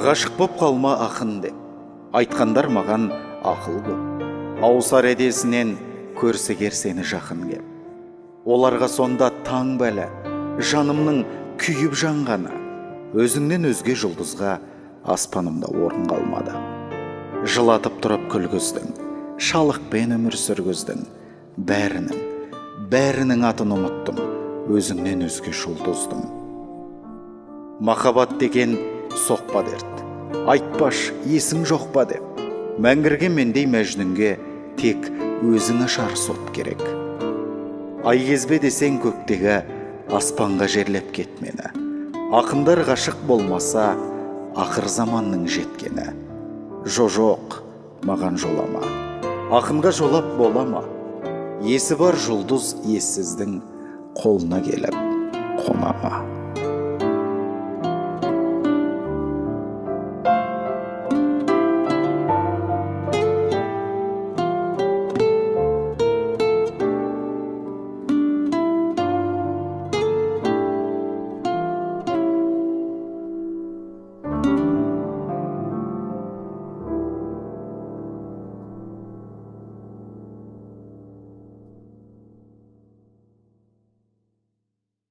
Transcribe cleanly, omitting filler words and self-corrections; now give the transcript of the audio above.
Ғашық боп қалма ақын деп, айтқандар маған ақыл көп. Ауысар едесінен көрсегер сені жақын кеп. Оларға сонда таң бәлі, жанымның күйіп жанғаны, өзіңнен өзге жұлдызға аспанымда орын қалмады. Жылатып тұрып күлгіздің, шалықпен өмір сүргіздің, бәрінің атын ұмыттым, өзіңнен өзге жұлдыздың. Махаббат деген соқпа дерт, айтпаш есің жоқ па деп, мәңгірген мендей мәжнүнге тек өзің ашар сот керек. Ай кезбе десең көктегі аспанға жерлеп кет мені. Ақындар ғашық болмаса, ақыр заманның жеткені. Жоқ, маған жолама, ақынға жолап болама. Есі бар жұлдыз ессіздің қолына келіп қонама.